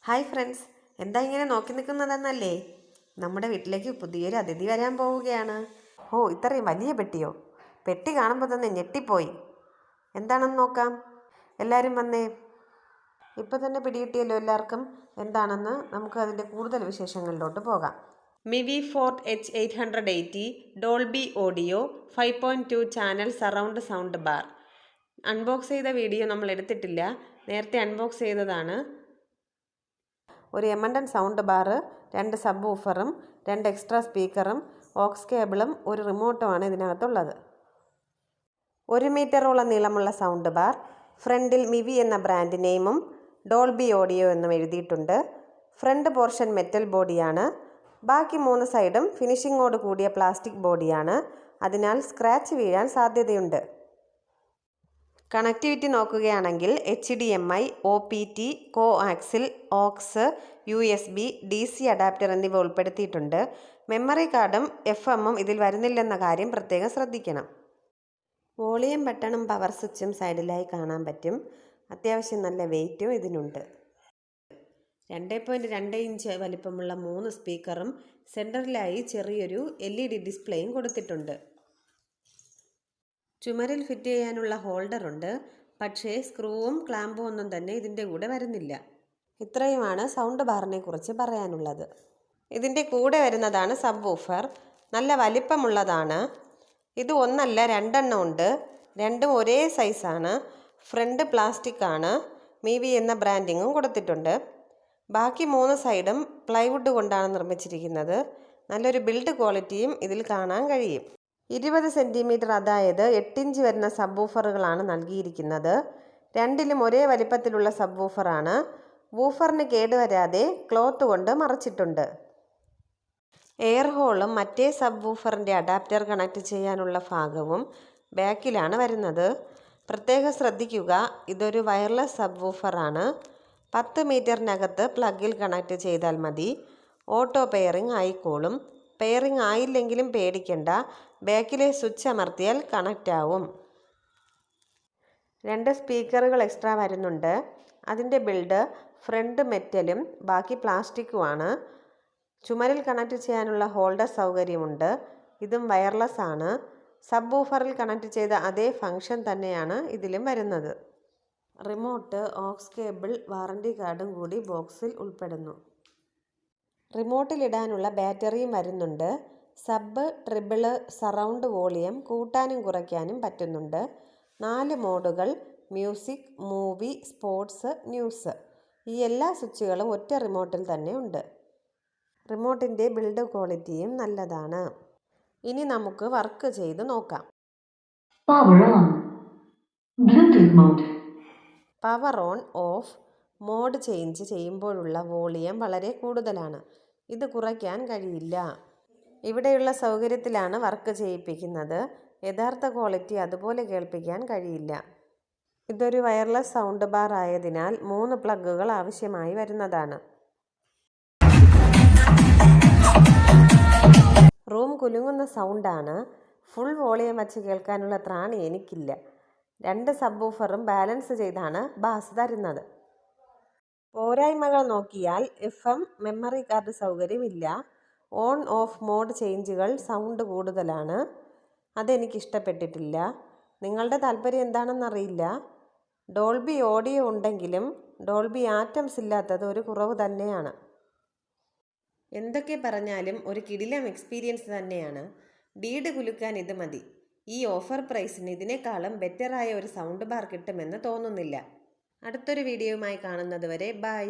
Hi friends, എന്താ ഇങ്ങനെ നോക്കി നിൽക്കുന്നതെന്നല്ലേ? നമ്മുടെ വീട്ടിലേക്ക് പുതിയൊരു അതിഥി വരാൻ പോവുകയാണ്. ഓ, ഇത്രയും വലിയ പെട്ടിയോ? പെട്ടി കാണുമ്പോൾ തന്നെ ഞെട്ടിപ്പോയി. എന്താണെന്ന് നോക്കാം. എല്ലാവരും വന്നേ. ഇപ്പോൾ തന്നെ പിടികിട്ടിയല്ലോ എല്ലാവർക്കും എന്താണെന്ന്. നമുക്ക് അതിൻ്റെ കൂടുതൽ വിശേഷങ്ങളിലോട്ട് പോകാം. Mivi fort H880 Dolby audio 5.2 channel surround sound bar. Unbox ചെയ്ത വീഡിയോ നമ്മൾ എടുത്തിട്ടില്ല, നേരത്തെ അൺബോക്സ് ചെയ്തതാണ്. ഒരു M&M സൗണ്ട് ബാറ്, 2 സബ് വൂഫറും 2 എക്സ്ട്രാ സ്പീക്കറും ഓക്സ് കേബിളും ഒരു റിമോട്ടുമാണ് ഇതിനകത്തുള്ളത്. 1 മീറ്ററോളം നീളമുള്ള സൗണ്ട് ബാർ. ഫ്രണ്ടിൽ മിവി എന്ന ബ്രാൻഡ് നെയിമും ഡോൾബി ഓഡിയോ എന്നും എഴുതിയിട്ടുണ്ട്. ഫ്രണ്ട് പോർഷൻ മെറ്റൽ ബോഡിയാണ്. ബാക്കി 3 സൈഡും ഫിനിഷിങ്ങോട് കൂടിയ പ്ലാസ്റ്റിക് ബോഡിയാണ്. അതിനാൽ സ്ക്രാച്ച് വീഴാൻ സാധ്യതയുണ്ട്. കണക്ടിവിറ്റി നോക്കുകയാണെങ്കിൽ HDMI, OPT, coaxial, aux, USB, DC adapter എന്നിവ ഉൾപ്പെടുത്തിയിട്ടുണ്ട്. മെമ്മറി കാർഡും FM-ഉം ഇതിൽ വരുന്നില്ലെന്ന കാര്യം പ്രത്യേകം ശ്രദ്ധിക്കണം. വോളിയം ബട്ടണും പവർ സ്വിച്ചും സൈഡിലായി കാണാൻ പറ്റും. അത്യാവശ്യം നല്ല വെയിറ്റും ഇതിനുണ്ട്. 2.2 ഇഞ്ച് വലിപ്പമുള്ള 3 സ്പീക്കറും സെൻറ്ററിലായി ചെറിയൊരു LED ഡിസ്പ്ലേയും കൊടുത്തിട്ടുണ്ട്. ചുമരിൽ ഫിറ്റ് ചെയ്യാനുള്ള ഹോൾഡറുണ്ട്, പക്ഷേ സ്ക്രൂവും ക്ലാമ്പും ഒന്നും തന്നെ ഇതിൻ്റെ കൂടെ വരുന്നില്ല. ഇത്രയുമാണ് സൗണ്ട് ബാറിനെ കുറിച്ച് പറയാനുള്ളത്. ഇതിൻ്റെ കൂടെ വരുന്നതാണ് സബ് വൂഫർ. നല്ല വലിപ്പമുള്ളതാണ്. ഇത് ഒന്നല്ല 2 എണ്ണം ഉണ്ട്. രണ്ടും ഒരേ സൈസാണ്. ഫ്രണ്ട് പ്ലാസ്റ്റിക് ആണ്. മിവി എന്ന ബ്രാൻഡിങ്ങും കൊടുത്തിട്ടുണ്ട്. ബാക്കി 3 സൈഡും പ്ലൈവുഡ് കൊണ്ടാണ് നിർമ്മിച്ചിരിക്കുന്നത്. നല്ലൊരു ബിൽഡ് ക്വാളിറ്റിയും ഇതിൽ കാണാൻ കഴിയും. 20 സെൻറ്റിമീറ്റർ, അതായത് 8 ഇഞ്ച് വരുന്ന സബ് വൂഫറുകളാണ് നൽകിയിരിക്കുന്നത്. രണ്ടിലും ഒരേ വലിപ്പത്തിലുള്ള സബ് വൂഫറാണ്. വൂഫറിന് കേടുവരാതെ ക്ലോത്ത് കൊണ്ട് മറച്ചിട്ടുണ്ട്. എയർ ഹോളും മറ്റേ സബ് വൂഫറിൻ്റെ അഡാപ്റ്റർ കണക്ട് ചെയ്യാനുള്ള ഭാഗവും ബാക്കിലാണ് വരുന്നത്. പ്രത്യേകം ശ്രദ്ധിക്കുക, ഇതൊരു വയർലെസ് സബ് വൂഫറാണ്. 10 മീറ്ററിനകത്ത് പ്ലഗിൽ കണക്ട് ചെയ്താൽ മതി. ഓട്ടോ പെയറിംഗ് ആയിക്കോളും. പെയറിംഗ് ആയില്ലെങ്കിലും പേടിക്കണ്ട, ബാക്കിലെ സ്വിച്ച് അമർത്തിയാൽ കണക്റ്റ് ആവും. 2 സ്പീക്കറുകൾ എക്സ്ട്രാ വരുന്നുണ്ട്. അതിൻ്റെ ബിൽഡ് ഫ്രണ്ട് മെറ്റലും ബാക്കി പ്ലാസ്റ്റിക്കുമാണ്. ചുമരിൽ കണക്ട് ചെയ്യാനുള്ള ഹോൾഡർ സൗകര്യമുണ്ട്. ഇതും വയർലെസ് ആണ്. സബ് വൂഫറിൽ കണക്ട് ചെയ്ത അതേ ഫംഗ്ഷൻ തന്നെയാണ് ഇതിലും വരുന്നത്. റിമോട്ട്, ഓക്സ് കേബിൾ, വാറണ്ടി കാർഡും കൂടി ബോക്സിൽ ഉൾപ്പെടുന്നു. റിമോട്ടിലിടാനുള്ള ബാറ്ററിയും വരുന്നുണ്ട്. സബ്, ട്രിബിള്, സറൗണ്ട് വോളിയം കൂട്ടാനും കുറയ്ക്കാനും പറ്റുന്നുണ്ട്. 4 മോഡുകൾ: മ്യൂസിക്, മൂവി, സ്പോർട്സ്, ന്യൂസ്. ഈ എല്ലാ സ്വിച്ചുകളും ഒറ്റ റിമോട്ടിൽ തന്നെ ഉണ്ട്. റിമോട്ടിൻ്റെ ബിൽഡ് ക്വാളിറ്റിയും നല്ലതാണ്. ഇനി നമുക്ക് വർക്ക് ചെയ്ത് നോക്കാം. Power on, off, mode change ചെയ്യുമ്പോഴുള്ള വോളിയം വളരെ കൂടുതലാണ്. ഇത് കുറയ്ക്കാൻ കഴിയില്ല. ഇവിടെയുള്ള സൗകര്യത്തിലാണ് വർക്ക് ചെയ്യിപ്പിക്കുന്നത്. യഥാർത്ഥ ക്വാളിറ്റി അതുപോലെ കേൾപ്പിക്കാൻ കഴിയില്ല. ഇതൊരു വയർലെസ് സൗണ്ട് ബാർ ആയതിനാൽ 3 പ്ലഗുകൾ ആവശ്യമായി വരുന്നതാണ്. റൂം കുലുങ്ങുന്ന സൗണ്ടാണ്. ഫുൾ വോളിയം വച്ച് കേൾക്കാനുള്ള ത്രാണി എനിക്കില്ല. 2 സബ് വൂഫറും ബാലൻസ് ചെയ്താണ് ബാസ് തരുന്നത്. പോരായ്മകൾ നോക്കിയാൽ FM, മെമ്മറി കാർഡ് സൗകര്യമില്ല. ഓൺ ഓഫ് മോഡ് ചേഞ്ചുകൾ സൗണ്ട് കൂടുതലാണ്. അതെനിക്കിഷ്ടപ്പെട്ടിട്ടില്ല. നിങ്ങളുടെ താല്പര്യം എന്താണെന്നറിയില്ല. ഡോൾബി ഓഡിയോ ഉണ്ടെങ്കിലും ഡോൾബി ആറ്റംസ് ഇല്ലാത്തത് ഒരു കുറവ് തന്നെയാണ്. എന്തൊക്കെ പറഞ്ഞാലും ഒരു കിടിലം എക്സ്പീരിയൻസ് തന്നെയാണ്. ഡീഡ് കുലുക്കാൻ ഇത് മതി. ഈ ഓഫർ പ്രൈസിന് ഇതിനേക്കാളും ബെറ്ററായ ഒരു സൗണ്ട് ബാർ കിട്ടുമെന്ന് തോന്നുന്നില്ല. അടുത്തൊരു വീഡിയോയുമായി കാണുന്നത് വരെ ബൈ.